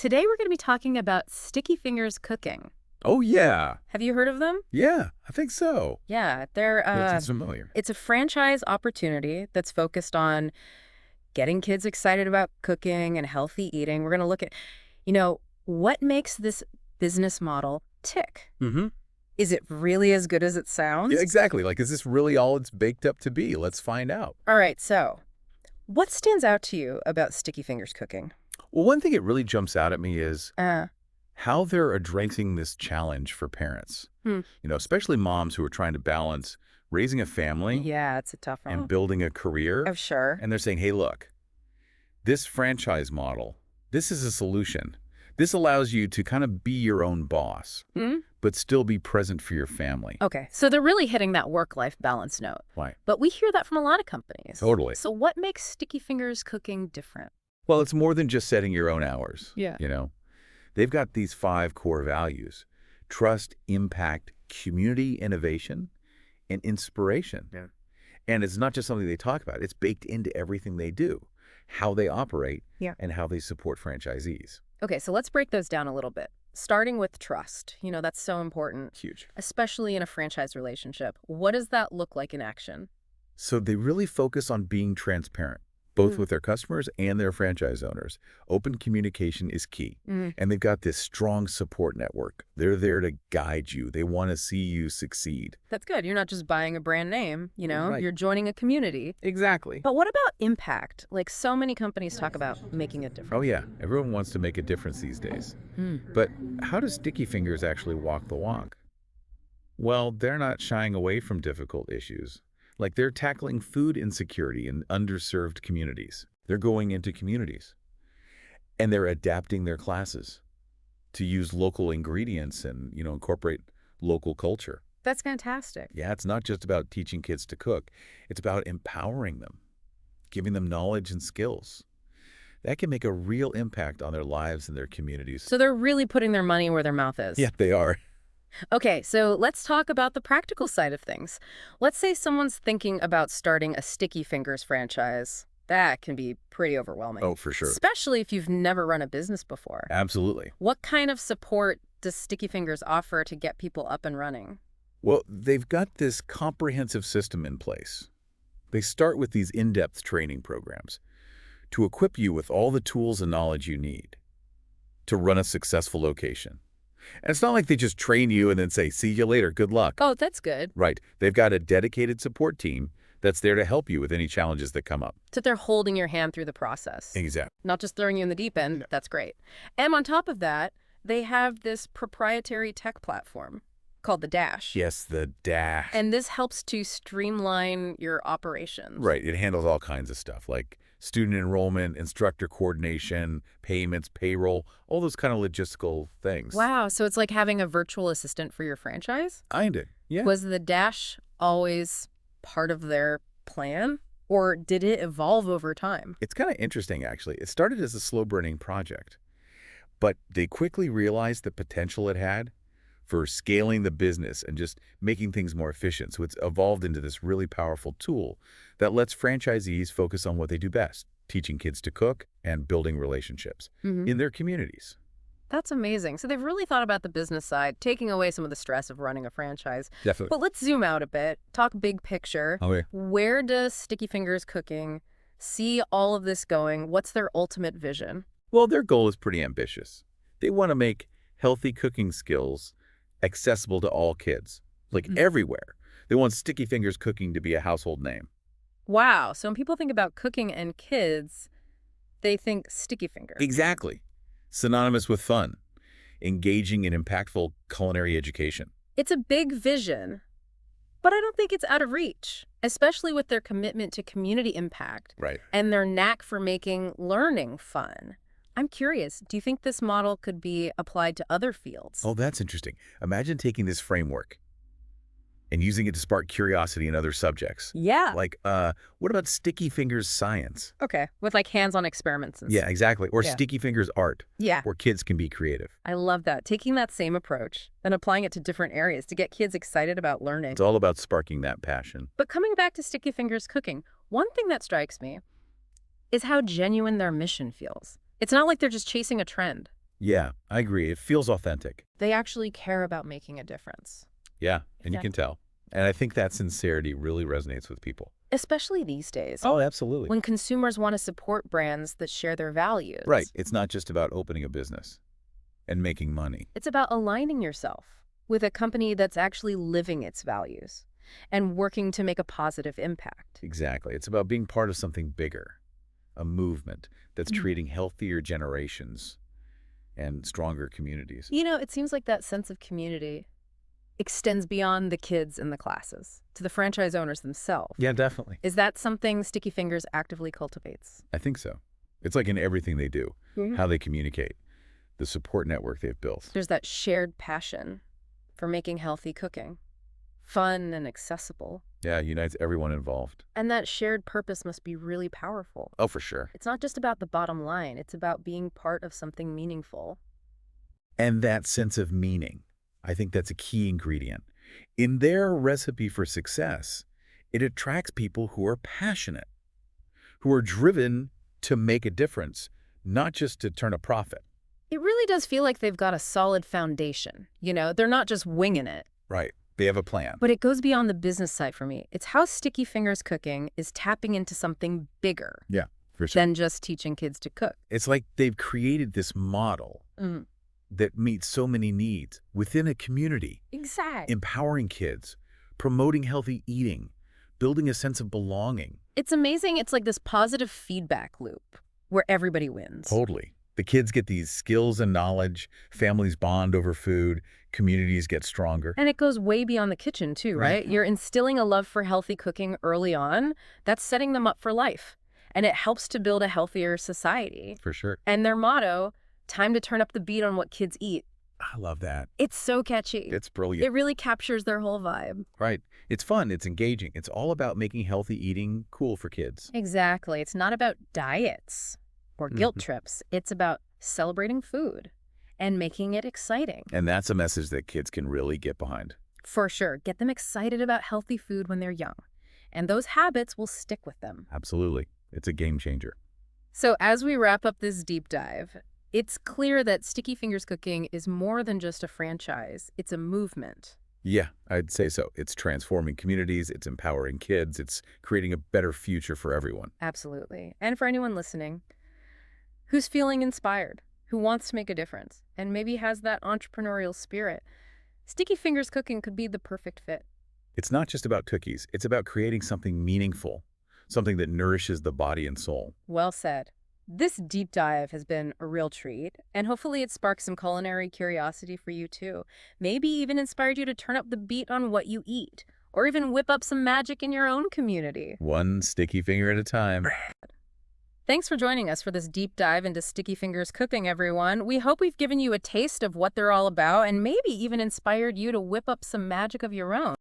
Today we're going to be talking about Sticky Fingers Cooking. Oh, yeah. Have you heard of them? Yeah, I think so. Yeah, they're It's familiar. it's a franchise opportunity that's focused on getting kids excited about cooking and healthy eating. We're going to look at, what makes this business model tick? Mm-hmm. Is it really as good as it sounds? Yeah, exactly. Like, is this really all it's baked up to be? Let's find out. All right, so what stands out to you about Sticky Fingers Cooking? Well, one thing that really jumps out at me is Uh, how they're addressing this challenge for parents. Especially moms who are trying to balance raising a family yeah, it's a tough one. and building a career. Oh, sure. And they're saying, hey, look, this franchise model, this is a solution. This allows you to kind of be your own boss, but still be present for your family. Okay, so they're really hitting that work-life balance note. Why? But we hear that from a lot of companies. Totally. So what makes Sticky Fingers Cooking different? Well, it's more than just setting your own hours. Yeah. They've got these 5 core values: trust, impact, community, innovation, and inspiration. Yeah. And it's not just something they talk about. It's baked into everything they do, how they operate, and how they support franchisees. Okay, so let's break those down a little bit. Starting with trust. That's so important, Huge. especially in a franchise relationship. What does that look like in action? So they really focus on being transparent, both with their customers and their franchise owners. Open communication is key. And they've got this strong support network. They're there to guide you. They want to see you succeed. That's good. You're not just buying a brand name, Right. You're joining a community. Exactly. But what about impact? Like so many companies talk about making a difference. Oh, yeah. Everyone wants to make a difference these days. But how does Sticky Fingers actually walk the walk? Well, they're not shying away from difficult issues. Like, they're tackling food insecurity in underserved communities. They're going into communities. And they're adapting their classes to use local ingredients and, incorporate local culture. That's fantastic. Yeah, it's not just about teaching kids to cook. It's about empowering them, giving them knowledge and skills. That can make a real impact on their lives and their communities. So they're really putting their money where their mouth is. Yeah, they are. Okay, so let's talk about the practical side of things. Let's say someone's thinking about starting a Sticky Fingers franchise. That can be pretty overwhelming. Oh, for sure. Especially if you've never run a business before. Absolutely. What kind of support does Sticky Fingers offer to get people up and running? Well, they've got this comprehensive system in place. They start with these in-depth training programs to equip you with all the tools and knowledge you need to run a successful location. And it's not like they just train you and then say, see you later, good luck. Oh, that's good. Right. They've got a dedicated support team that's there to help you with any challenges that come up. So they're holding your hand through the process. Exactly. Not just throwing you in the deep end. No. That's great. And on top of that, they have this proprietary tech platform called the Dash. Yes, the Dash. And this helps to streamline your operations. Right. It handles all kinds of stuff like student enrollment, instructor coordination, payments, payroll, all those kind of logistical things. Wow, so it's like having a virtual assistant for your franchise? Kinda, yeah. Was the Dash always part of their plan, or did it evolve over time? It's kind of interesting, actually. It started as a slow-burning project, but they quickly realized the potential it had for scaling the business and just making things more efficient. So it's evolved into this really powerful tool that lets franchisees focus on what they do best: teaching kids to cook and building relationships in their communities. That's amazing. So they've really thought about the business side, taking away some of the stress of running a franchise. Definitely. But let's zoom out a bit, talk big picture. Okay. Where does Sticky Fingers Cooking see all of this going? What's their ultimate vision? Well, their goal is pretty ambitious. They want to make healthy cooking skills accessible to all kids, like everywhere. They want Sticky Fingers Cooking to be a household name. Wow. So when people think about cooking and kids, they think Sticky Fingers. Exactly. Synonymous with fun, engaging and impactful culinary education. It's a big vision, but I don't think it's out of reach, especially with their commitment to community impact Right. and their knack for making learning fun. I'm curious, do you think this model could be applied to other fields? Oh, that's interesting. Imagine taking this framework and using it to spark curiosity in other subjects. Yeah. Like, what about Sticky Fingers science? Okay. With like hands-on experiments and Yeah, stuff. exactly. Or Yeah. Sticky Fingers art, Yeah. where kids can be creative. I love that. Taking that same approach and applying it to different areas to get kids excited about learning. It's all about sparking that passion. But coming back to Sticky Fingers Cooking, one thing that strikes me is how genuine their mission feels. It's not like they're just chasing a trend. Yeah, I agree. It feels authentic. They actually care about making a difference. Yeah, If and you that, can tell. And I think that sincerity really resonates with people. especially these days, Oh, absolutely. when consumers want to support brands that share their Right. values. It's not just about opening a business and making money. It's about aligning yourself with a company that's actually living its values and working to make a positive impact. Exactly. It's about being part of something bigger, a movement that's Mhm. treating healthier generations and stronger communities. It seems like that sense of community extends beyond the kids in the classes to the franchise owners themselves. Yeah, definitely. Is that something Sticky Fingers actively cultivates? I think so. It's like in everything they do, Yeah. how they communicate, the support network they've built. There's that shared passion for making healthy cooking fun and accessible. Yeah, unites everyone involved. And that shared purpose must be really powerful. Oh, for sure. It's not just about the bottom line, it's about being part of something meaningful. And that sense of meaning, I think that's a key ingredient. In their recipe for success, it attracts people who are passionate, who are driven to make a difference, not just to turn a profit. It really does feel like they've got a solid foundation. They're not just winging it. Right. They have a plan. But it goes beyond the business side for me. It's how Sticky Fingers Cooking is tapping into something bigger Yeah, for sure. than just teaching kids to cook. It's like they've created this model Mm. that meets so many needs within a community, Exactly. empowering kids, promoting healthy eating, building a sense of belonging. It's amazing. It's like this positive feedback loop where everybody wins. Totally. The kids get these skills and knowledge, families bond over food, communities get stronger. And it goes way beyond the kitchen too, right? You're instilling a love for healthy cooking early on. That's setting them up for life. And it helps to build a healthier society. For sure. And their motto, time to turn up the beat on what kids eat. I love that. It's so catchy. It's brilliant. It really captures their whole vibe. Right. It's fun. It's engaging. It's all about making healthy eating cool for kids. Exactly. It's not about diets or guilt Mhm. trips. It's about celebrating food and making it exciting. And that's a message that kids can really get behind. For sure. Get them excited about healthy food when they're young. And those habits will stick with them. Absolutely. It's a game changer. So as we wrap up this deep dive, it's clear that Sticky Fingers Cooking is more than just a franchise. It's a movement. Yeah, I'd say so. It's transforming communities. It's empowering kids. It's creating a better future for everyone. Absolutely. And for anyone listening who's feeling inspired, who wants to make a difference, and maybe has that entrepreneurial spirit, Sticky Fingers Cooking could be the perfect fit. It's not just about cookies. It's about creating something meaningful, something that nourishes the body and soul. Well said. This deep dive has been a real treat, and hopefully it sparked some culinary curiosity for you too. Maybe even inspired you to turn up the beat on what you eat, or even whip up some magic in your own community. One sticky finger at a time. Thanks for joining us for this deep dive into Sticky Fingers Cooking, everyone. We hope we've given you a taste of what they're all about and maybe even inspired you to whip up some magic of your own.